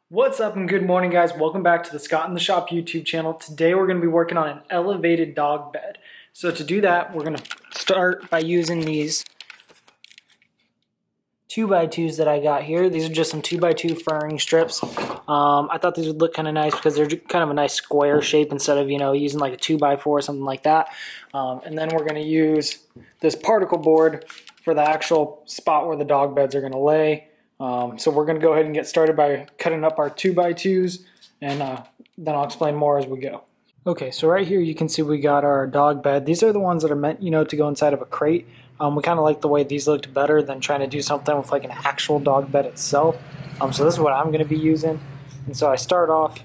What's up and good morning, guys. Welcome back to the Scott in the Shop YouTube channel. Today we're going to be working on an elevated dog bed. So to do that, we're going to start by using these 2x2s that I got here. These are just some 2x2 furring strips. I thought these would look kind of nice because they're kind of a nice square shape instead of, using like a 2x4 or something like that. And then we're going to use this particle board for the actual spot where the dog beds are going to lay. So we're going to go ahead and get started by cutting up our 2x2s, and then I'll explain more as we go. Okay, so right here you can see we got our dog bed. These are the ones that are meant, to go inside of a crate. We kind of like the way these looked better than trying to do something with like an actual dog bed itself. So this is what I'm going to be using. And so I start off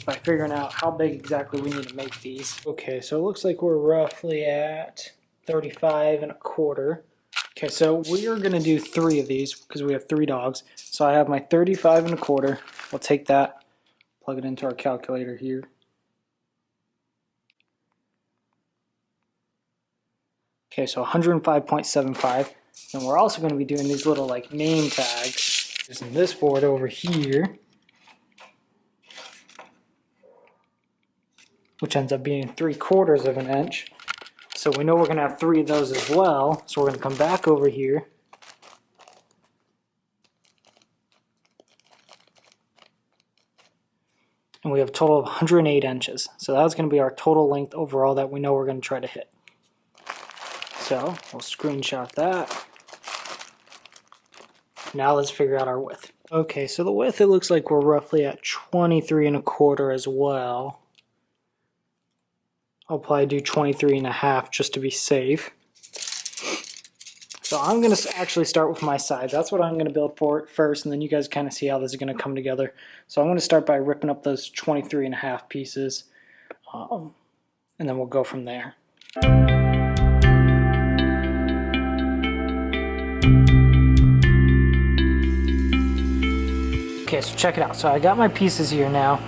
by figuring out how big exactly we need to make these. Okay, so it looks like we're roughly at 35 1/4. Okay, so we are going to do 3 of these because we have 3 dogs. So I have my 35 1/4. We'll take that, plug it into our calculator here. Okay, so 105.75. And we're also going to be doing these little like name tags. Using this board over here, which ends up being 3/4 of an inch. So we know we're going to have 3 of those as well. So we're going to come back over here. And we have a total of 108 inches. So that's going to be our total length overall that we know we're going to try to hit. So we'll screenshot that. Now let's figure out our width. Okay, so the width, it looks like we're roughly at 23 1/4 as well. I'll probably do 23 1/2 just to be safe. So I'm going to actually start with my sides. That's what I'm going to build for first, and then you guys kind of see how this is going to come together. So I'm going to start by ripping up those 23 1/2 pieces, and then we'll go from there. Okay, so check it out. So I got my pieces here now.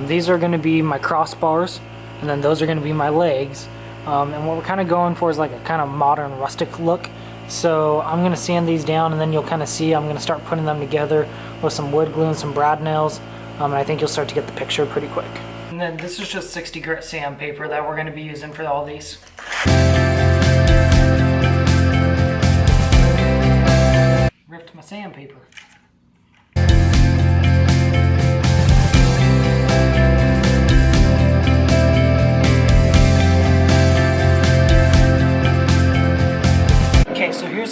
These are going to be my crossbars, and then those are going to be my legs. And what we're kind of going for is like a kind of modern rustic look. So I'm going to sand these down, and then you'll kind of see I'm going to start putting them together with some wood glue and some brad nails. And I think you'll start to get the picture pretty quick. And then this is just 60 grit sandpaper that we're going to be using for all these. Ripped my sandpaper.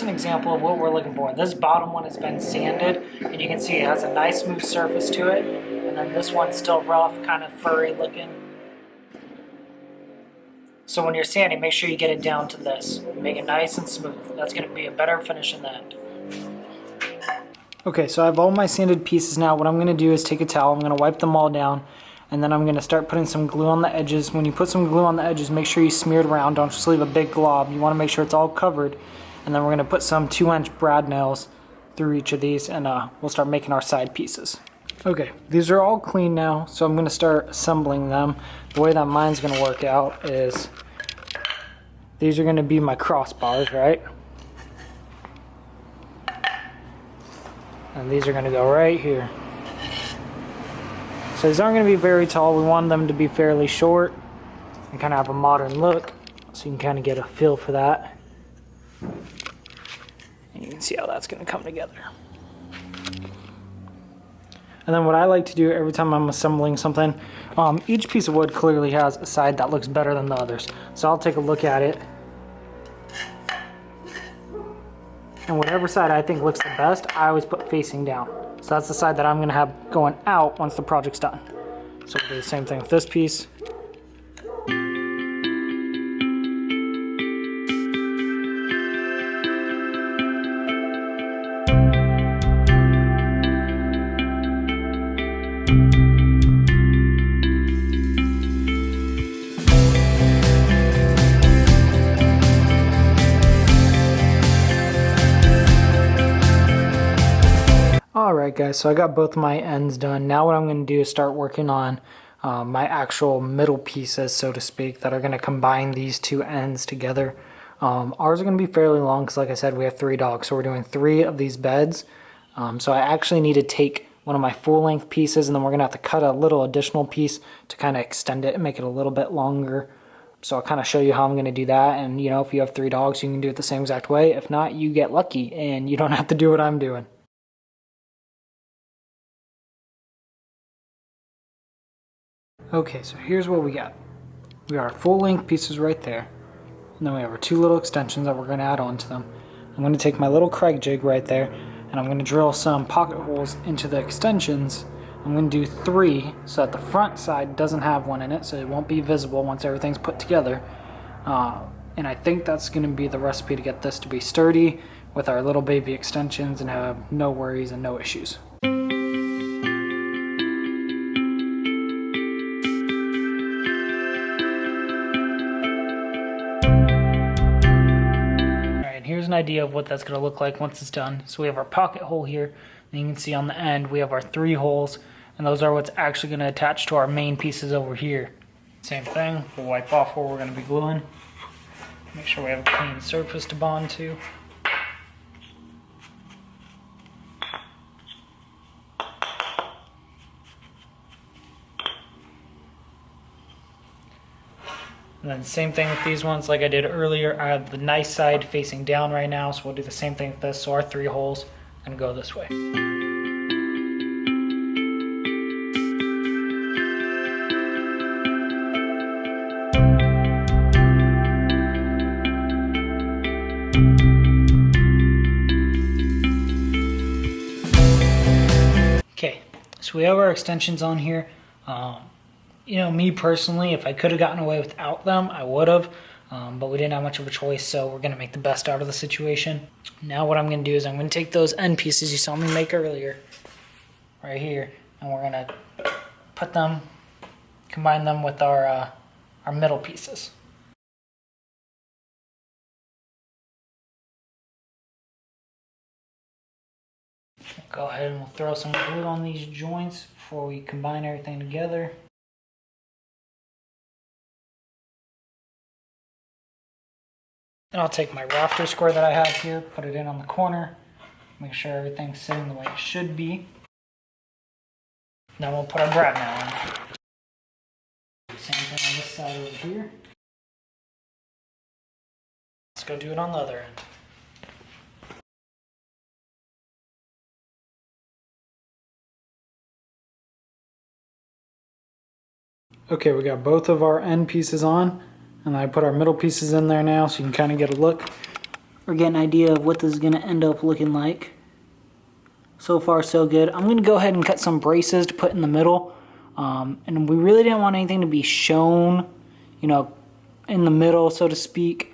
An example of what we're looking for. This bottom one has been sanded, and you can see it has a nice smooth surface to it, and then this one's still rough, kind of furry looking. So when you're sanding, make sure you get it down to this. Make it nice and smooth. That's going to be a better finish in the end. Okay, so I have all my sanded pieces now. What I'm going to do is take a towel, I'm going to wipe them all down, and then I'm going to start putting some glue on the edges. When you put some glue on the edges, make sure you smear it around. Don't just leave a big glob. You want to make sure it's all covered. And then we're going to put some 2-inch brad nails through each of these, and we'll start making our side pieces. Okay, these are all clean now, so I'm going to start assembling them. The way that mine's going to work out is these are going to be my crossbars, right? And these are going to go right here. So these aren't going to be very tall. We want them to be fairly short and kind of have a modern look, so you can kind of get a feel for that. And you can see how that's going to come together. And then what I like to do every time I'm assembling something, each piece of wood clearly has a side that looks better than the others. So I'll take a look at it. And whatever side I think looks the best, I always put facing down. So that's the side that I'm going to have going out once the project's done. So we'll do the same thing with this piece. Alright guys, so I got both my ends done. Now what I'm going to do is start working on my actual middle pieces, so to speak, that are going to combine these 2 ends together. Ours are going to be fairly long because, like I said, we have 3 dogs, so we're doing 3 of these beds. So I actually need to take one of my full-length pieces, and then we're going to have to cut a little additional piece to kind of extend it and make it a little bit longer. So I'll kind of show you how I'm going to do that, and you know, if you have 3 dogs, you can do it the same exact way. If not, you get lucky and you don't have to do what I'm doing. Okay, so here's what we got. We got our full-length pieces right there, and then we have our 2 little extensions that we're going to add on to them. I'm going to take my little Craig jig right there, and I'm going to drill some pocket holes into the extensions. I'm going to do 3 so that the front side doesn't have one in it, so it won't be visible once everything's put together. And I think that's going to be the recipe to get this to be sturdy with our little baby extensions and have no worries and no issues. Here's an idea of what that's going to look like once it's done. So we have our pocket hole here, and you can see on the end we have our 3 holes, and those are what's actually going to attach to our main pieces over here. Same thing, we'll wipe off where we're going to be gluing. Make sure we have a clean surface to bond to. And then same thing with these ones, like I did earlier. I have the nice side facing down right now, so we'll do the same thing with this. So our 3 holes are going to go this way. Okay, so we have our extensions on here. You know, me personally, if I could have gotten away without them, I would have, but we didn't have much of a choice, so we're going to make the best out of the situation. Now what I'm going to do is I'm going to take those end pieces you saw me make earlier, right here, and we're going to put them, combine them with our middle pieces. Go ahead and we'll throw some glue on these joints before we combine everything together. And I'll take my rafter square that I have here, put it in on the corner, make sure everything's sitting the way it should be. Then we'll put our brad nail in. Same thing on this side over here. Let's go do it on the other end. Okay, we got both of our end pieces on, and I put our middle pieces in there now so you can kind of get a look or get an idea of what this is going to end up looking like. So far so good. I'm going to go ahead and cut some braces to put in the middle, and we really didn't want anything to be shown, you know, in the middle, so to speak,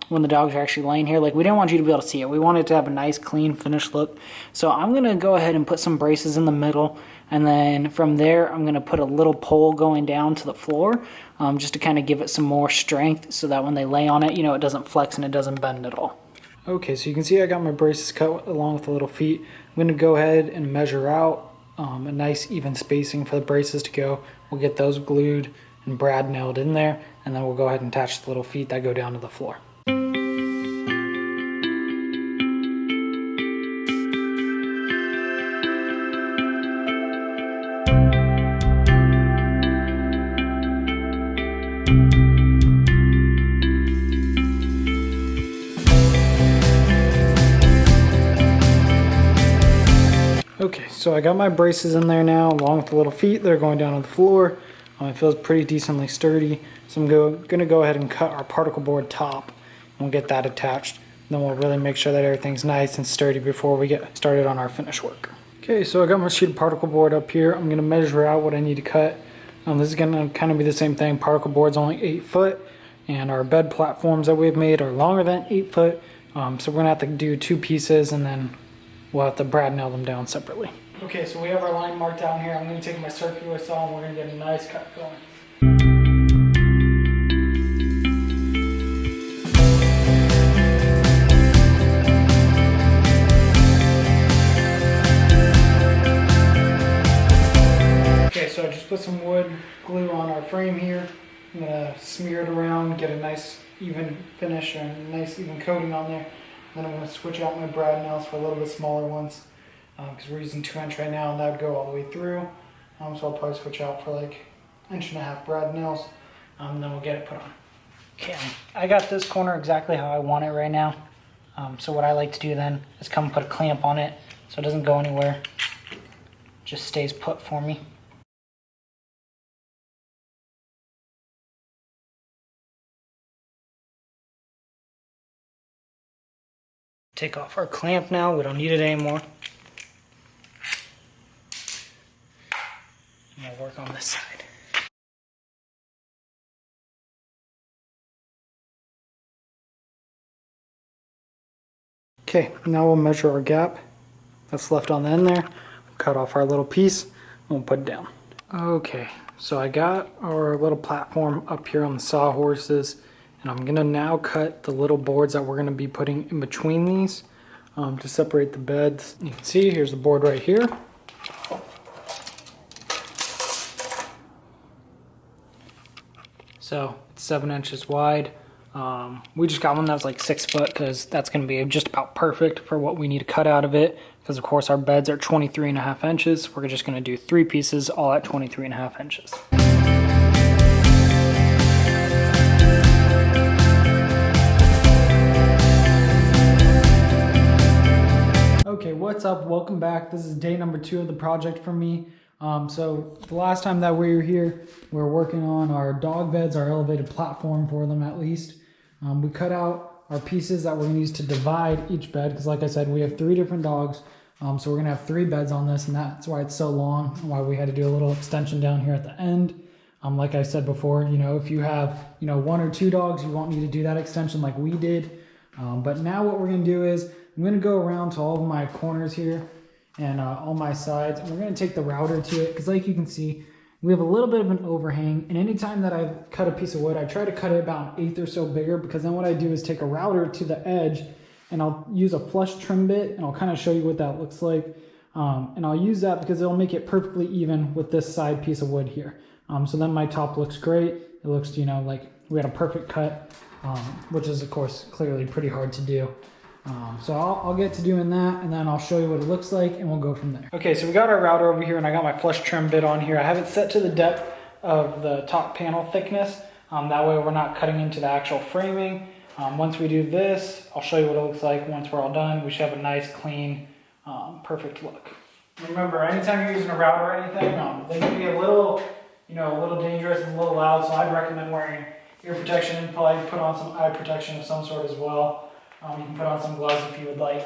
when the dogs are actually laying here. Like, we didn't want you to be able to see it. We wanted to have a nice, clean, finished look. So I'm going to go ahead and put some braces in the middle, and then from there I'm going to put a little pole going down to the floor, just to kind of give it some more strength so that when they lay on it, you know, it doesn't flex and it doesn't bend at all. Okay, so you can see I got my braces cut along with the little feet. I'm going to go ahead and measure out a nice even spacing for the braces to go. We'll get those glued and brad nailed in there, and then we'll go ahead and attach the little feet that go down to the floor. Okay, so I got my braces in there now, along with the little feet that are going down on the floor. It feels pretty decently sturdy, so I'm going to go ahead and cut our particle board top, and we'll get that attached. Then we'll really make sure that everything's nice and sturdy before we get started on our finish work. Okay, so I got my sheet of particle board up here. I'm going to measure out what I need to cut. This is going to kind of be the same thing. Particle board's only 8 foot, and our bed platforms that we've made are longer than 8 foot. So we're going to have to do 2 pieces, and then we'll have to brad nail them down separately. Okay, so we have our line marked down here. I'm going to take my circular saw and we're going to get a nice cut going. Okay, so I just put some wood glue on our frame here. I'm going to smear it around, get a nice even finish and a nice even coating on there. Then I'm going to switch out my brad nails for a little bit smaller ones. because we're using 2-inch right now, and that would go all the way through. So I'll probably switch out for like 1.5-inch brad nails, and then we'll get it put on. Okay, I got this corner exactly how I want it right now. So what I like to do then is come put a clamp on it so it doesn't go anywhere. Just stays put for me. Take off our clamp now, we don't need it anymore. And we'll work on this side. Okay, now we'll measure our gap that's left on the end there. Cut off our little piece and we'll put it down. Okay, so I got our little platform up here on the sawhorses, and I'm gonna now cut the little boards that we're gonna be putting in between these to separate the beds. You can see here's the board right here. So it's 7 inches wide. We just got one that was like 6 foot because that's going to be just about perfect for what we need to cut out of it. Because of course our beds are 23.5 inches. We're just going to do 3 pieces all at 23.5 inches. Okay, what's up? Welcome back. This is day number 2 of the project for me. So the last time that we were here, we were working on our dog beds, our elevated platform for them at least. We cut out our pieces that we're going to use to divide each bed because like I said, we have 3 different dogs. So we're going to have 3 beds on this, and that's why it's so long and why we had to do a little extension down here at the end. Like I said before, you know, if you have, 1 or 2 dogs, you won't need to do that extension like we did. But now what we're going to do is I'm going to go around to all of my corners here and all my sides, and we're going to take the router to it because like you can see, we have a little bit of an overhang, and anytime that I cut a piece of wood, I try to cut it about 1/8 or so bigger, because then what I do is take a router to the edge and I'll use a flush trim bit, and I'll kind of show you what that looks like. And I'll use that because it'll make it perfectly even with this side piece of wood here. So then my top looks great. It looks, like we had a perfect cut, which is of course clearly pretty hard to do. So I'll get to doing that, and then I'll show you what it looks like, and we'll go from there. Okay, so we got our router over here, and I got my flush trim bit on here. I have it set to the depth of the top panel thickness. That way we're not cutting into the actual framing. Once we do this, I'll show you what it looks like once we're all done. We should have a nice, clean, perfect look. Remember, anytime you're using a router or anything, they can be a little dangerous and a little loud, so I'd recommend wearing ear protection and probably put on some eye protection of some sort as well. You can put on some gloves if you would like.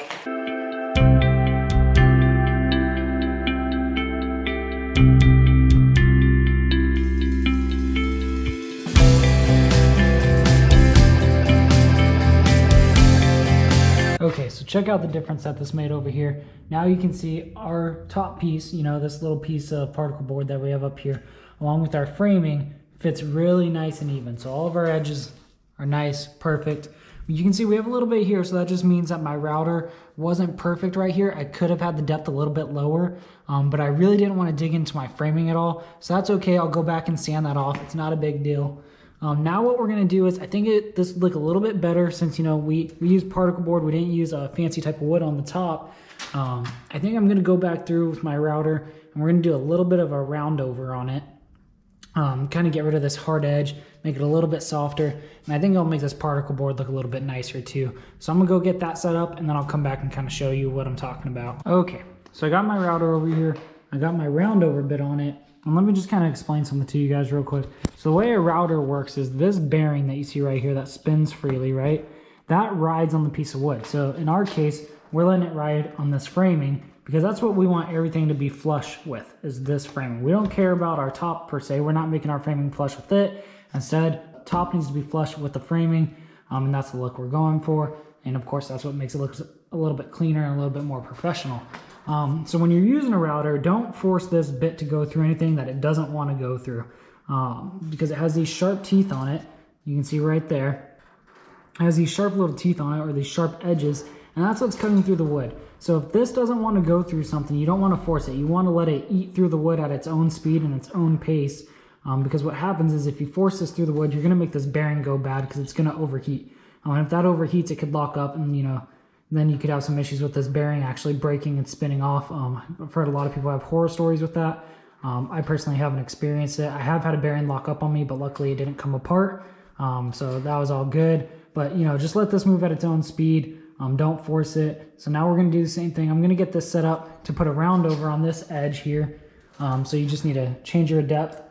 Okay, so check out the difference that this made over here. Now you can see our top piece, this little piece of particle board that we have up here, along with our framing, fits really nice and even. So all of our edges are nice, perfect. You can see we have a little bit here, so that just means that my router wasn't perfect right here. I could have had the depth a little bit lower, but I really didn't want to dig into my framing at all. So that's okay, I'll go back and sand that off. It's not a big deal. Now what we're gonna do is, I think this look a little bit better since, we used particle board. We didn't use a fancy type of wood on the top. I think I'm gonna go back through with my router, and we're gonna do a little bit of a round over on it. Kind of get rid of this hard edge, make it a little bit softer, and I think it'll make this particle board look a little bit nicer too. So I'm gonna go get that set up, and then I'll come back and kind of show you what I'm talking about. Okay, so I got my router over here, I got my round over bit on it, and let me just kind of explain something to you guys real quick. So the way a router works is this bearing that you see right here that spins freely, right? That rides on the piece of wood. So in our case, we're letting it ride on this framing, because that's what we want everything to be flush with, is this framing. We don't care about our top per se. We're not making our framing flush with it. Instead, top needs to be flush with the framing, and that's the look we're going for. And of course, that's what makes it look a little bit cleaner and a little bit more professional. So when you're using a router, don't force this bit to go through anything that it doesn't want to go through, because it has these sharp teeth on it. You can see right there. It has these sharp little teeth on it, or these sharp edges, and that's what's cutting through the wood. So if this doesn't want to go through something, you don't want to force it. You want to let it eat through the wood at its own speed and its own pace, because what happens is if you force this through the wood, you're going to make this bearing go bad because it's going to overheat. And if that overheats, it could lock up and, then you could have some issues with this bearing actually breaking and spinning off. I've heard a lot of people have horror stories with that. I personally haven't experienced it. I have had a bearing lock up on me, but luckily it didn't come apart. So that was all good. But just let this move at its own speed. Don't force it. So now we're gonna do the same thing. I'm gonna get this set up to put a round over on this edge here. So you just need to change your depth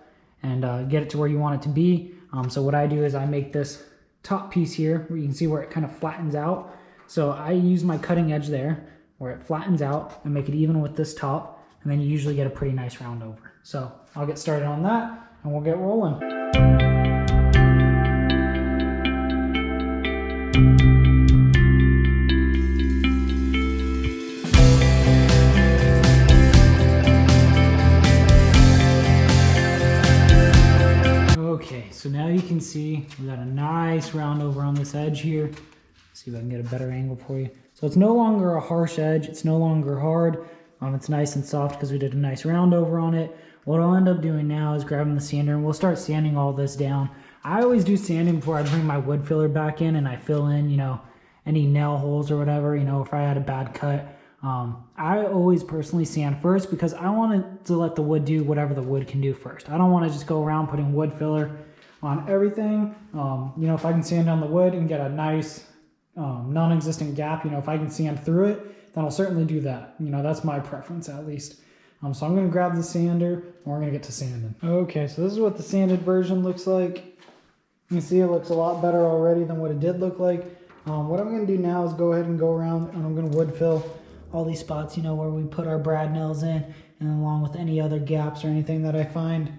and get it to where you want it to be. So what I do is I make this top piece here where you can see where it kind of flattens out. So I use my cutting edge there where it flattens out and make it even with this top, and then you usually get a pretty nice round over. So I'll get started on that and we'll get rolling. Okay, so now you can see we got a nice round over on this edge here. See if I can get a better angle for you. So it's no longer a harsh edge. It's no longer hard. It's nice and soft because we did a nice round over on it. What I'll end up doing now is grabbing the sander and we'll start sanding all this down. I always do sanding before I bring my wood filler back in and I fill in, any nail holes or whatever, if I had a bad cut. I always personally sand first because I want to let the wood do whatever the wood can do first. I don't want to just go around putting wood filler on everything. If I can sand down the wood and get a nice non-existent gap, if I can sand through it, then I'll certainly do that. That's my preference at least. So I'm going to grab the sander and we're going to get to sanding. Okay, so this is what the sanded version looks like. You can see it looks a lot better already than what it did look like. What I'm going to do now is go ahead and go around and I'm going to wood fill all these spots, where we put our brad nails in, and along with any other gaps or anything that I find.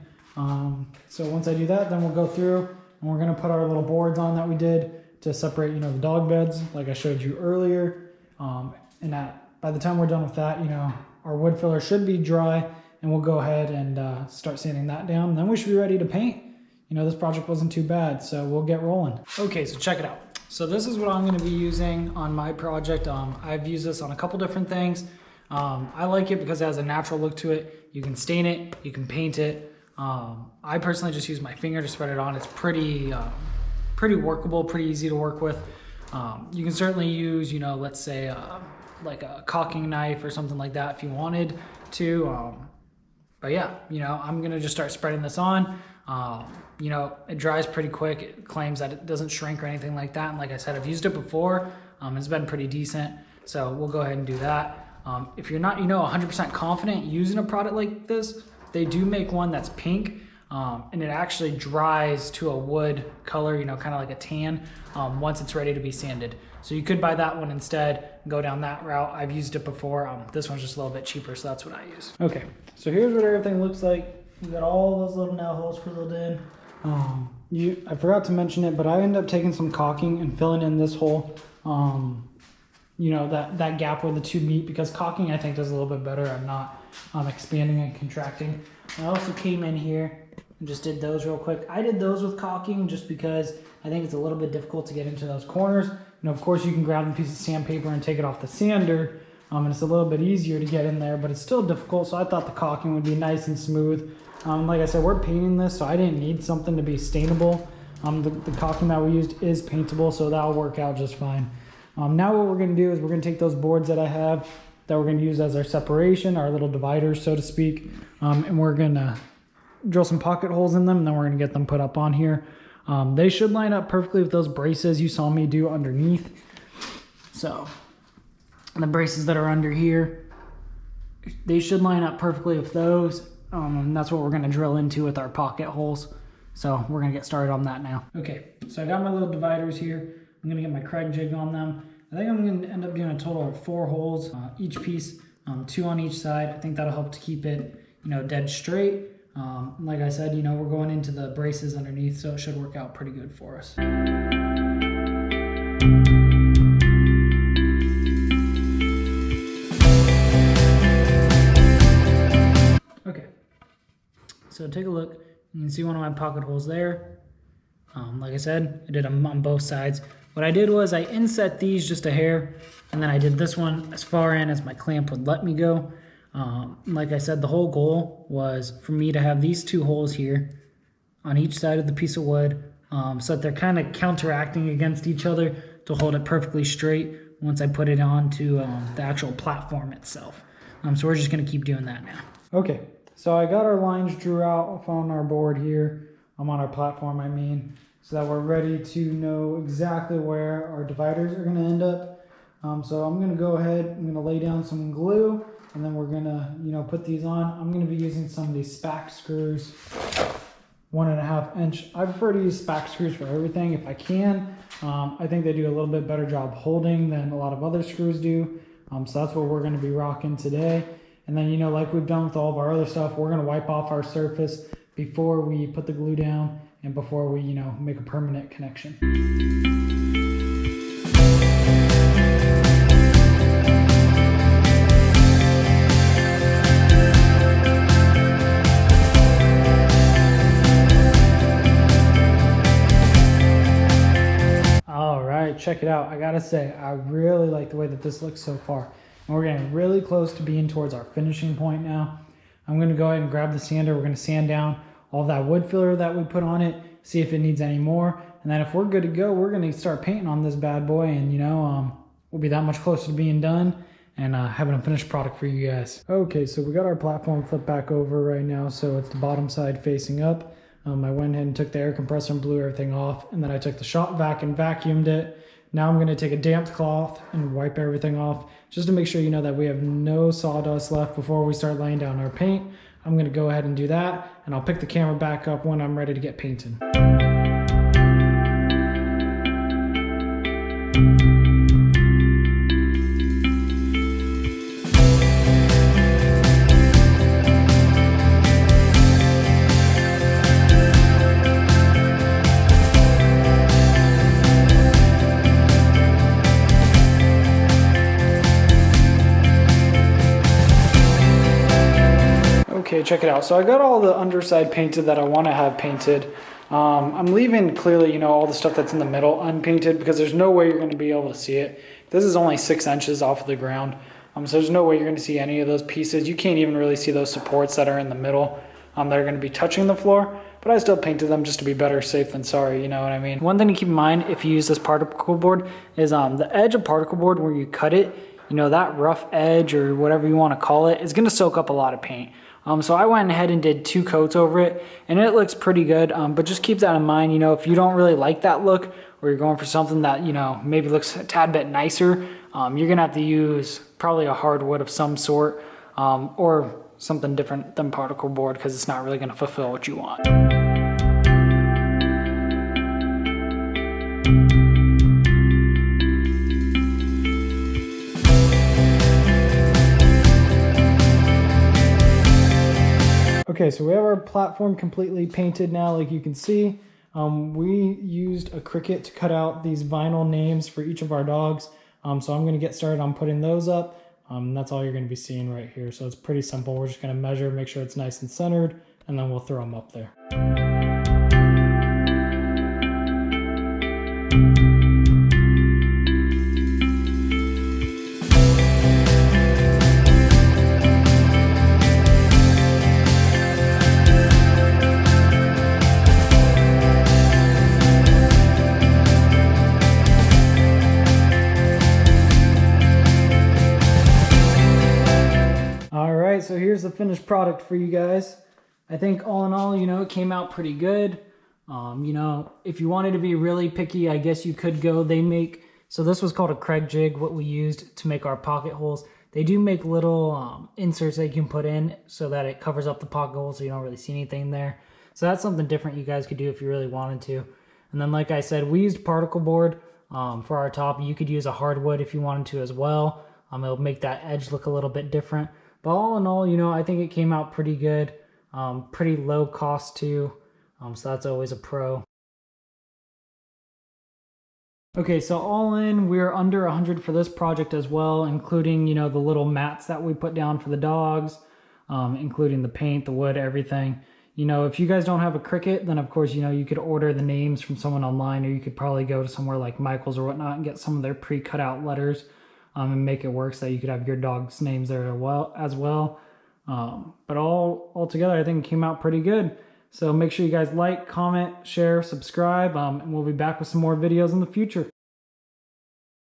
So once I do that, then we'll go through and we're going to put our little boards on that we did to separate, the dog beds like I showed you earlier. And by the time we're done with that, our wood filler should be dry and we'll go ahead and start sanding that down. And then we should be ready to paint. This project wasn't too bad, so we'll get rolling. Okay, so check it out. So this is what I'm going to be using on my project. I've used this on a couple different things. I like it because it has a natural look to it. You can stain it, you can paint it. I personally just use my finger to spread it on. It's pretty workable, pretty easy to work with. You can certainly use, let's say like a caulking knife or something like that if you wanted to. But yeah, I'm going to just start spreading this on. It dries pretty quick. It claims that it doesn't shrink or anything like that. And like I said, I've used it before. It's been pretty decent. So we'll go ahead and do that. If you're not, 100% confident using a product like this, they do make one that's pink. And it actually dries to a wood color, kind of like a tan, once it's ready to be sanded. So you could buy that one instead and go down that route. I've used it before. This one's just a little bit cheaper, so that's what I use. Okay, so here's what everything looks like. You got all those little nail holes filled in. I forgot to mention it, but I ended up taking some caulking and filling in this hole. That gap where the two meet, because caulking I think does a little bit better. I'm not expanding and contracting. I also came in here and just did those real quick. I did those with caulking just because I think it's a little bit difficult to get into those corners. Of course you can grab a piece of sandpaper and take it off the sander, and it's a little bit easier to get in there, but it's still difficult. So I thought the caulking would be nice and smooth. Like I said, we're painting this, so I didn't need something to be stainable. The caulking that we used is paintable, so that'll work out just fine. Now what we're going to do is we're going to take those boards that I have that we're going to use as our separation, our little dividers, so to speak, and we're going to drill some pocket holes in them, and then we're going to get them put up on here. They should line up perfectly with those braces you saw me do underneath. So the braces that are under here, they should line up perfectly with those. And that's what we're going to drill into with our pocket holes. So we're going to get started on that now. Okay, so I got my little dividers here. I'm going to get my Craig jig on them. I think I'm going to end up doing a total of 4 holes each piece, 2 on each side. I think that'll help to keep it, dead straight. Like I said, we're going into the braces underneath, so it should work out pretty good for us. Okay, so take a look. You can see one of my pocket holes there. Like I said, I did them on both sides. What I did was I inset these just a hair, and then I did this one as far in as my clamp would let me go. Like I said, the whole goal was for me to have these 2 holes here on each side of the piece of wood, so that they're kind of counteracting against each other to hold it perfectly straight once I put it onto the actual platform itself. So we're just going to keep doing that now. Okay, so I got our lines drew out on our board here. I'm on our platform, I mean, so that we're ready to know exactly where our dividers are going to end up. So I'm going to go ahead, I'm going to lay down some glue, and then we're going to, put these on. I'm going to be using some of these SPAC screws, 1.5 inch. I prefer to use SPAC screws for everything if I can. I think they do a little bit better job holding than a lot of other screws do. So that's what we're going to be rocking today. And then, like we've done with all of our other stuff, we're going to wipe off our surface before we put the glue down and before we, make a permanent connection. All right, check it out. I gotta say, I really like the way that this looks so far. And we're getting really close to being towards our finishing point now. I'm gonna go ahead and grab the sander. We're gonna sand down all that wood filler that we put on it, see if it needs any more. And then if we're good to go, we're gonna start painting on this bad boy, and we'll be that much closer to being done and having a finished product for you guys. Okay, so we got our platform flipped back over right now, so it's the bottom side facing up. I went ahead and took the air compressor and blew everything off, and then I took the shop vac and vacuumed it. Now I'm going to take a damp cloth and wipe everything off just to make sure that we have no sawdust left before we start laying down our paint. I'm going to go ahead and do that, and I'll pick the camera back up when I'm ready to get painted. Okay, check it out. So I got all the underside painted that I want to have painted. I'm leaving clearly, all the stuff that's in the middle unpainted because there's no way you're going to be able to see it. This is only 6 inches off of the ground. So there's no way you're going to see any of those pieces. You can't even really see those supports that are in the middle that are going to be touching the floor. But I still painted them just to be better safe than sorry, you know what I mean? One thing to keep in mind if you use this particle board is the edge of particle board where you cut it, that rough edge or whatever you want to call it is going to soak up a lot of paint. So I went ahead and did 2 coats over it, and it looks pretty good, but just keep that in mind. If you don't really like that look, or you're going for something that maybe looks a tad bit nicer, you're gonna have to use probably a hardwood of some sort, or something different than particle board, because it's not really gonna fulfill what you want. Okay, so we have our platform completely painted now, like you can see. We used a Cricut to cut out these vinyl names for each of our dogs. So I'm gonna get started on putting those up. That's all you're gonna be seeing right here. So it's pretty simple. We're just gonna measure, make sure it's nice and centered, and then we'll throw them up there. So here's the finished product for you guys. I think all in all, it came out pretty good. If you wanted to be really picky, I guess you could go, so this was called a Craig jig, what we used to make our pocket holes. They do make little inserts that you can put in so that it covers up the pocket hole so you don't really see anything there. So that's something different you guys could do if you really wanted to. And then like I said, we used particle board for our top. You could use a hardwood if you wanted to as well. It'll make that edge look a little bit different. But all in all, I think it came out pretty good, pretty low cost too, so that's always a pro. Okay, so all in, we're under 100 for this project as well, including, the little mats that we put down for the dogs, including the paint, the wood, everything. If you guys don't have a Cricut, then of course, you could order the names from someone online, or you could probably go to somewhere like Michael's or whatnot and get some of their pre-cut out letters. And make it work so that you could have your dog's names there as well. But all together, I think it came out pretty good. So make sure you guys like, comment, share, subscribe, and we'll be back with some more videos in the future.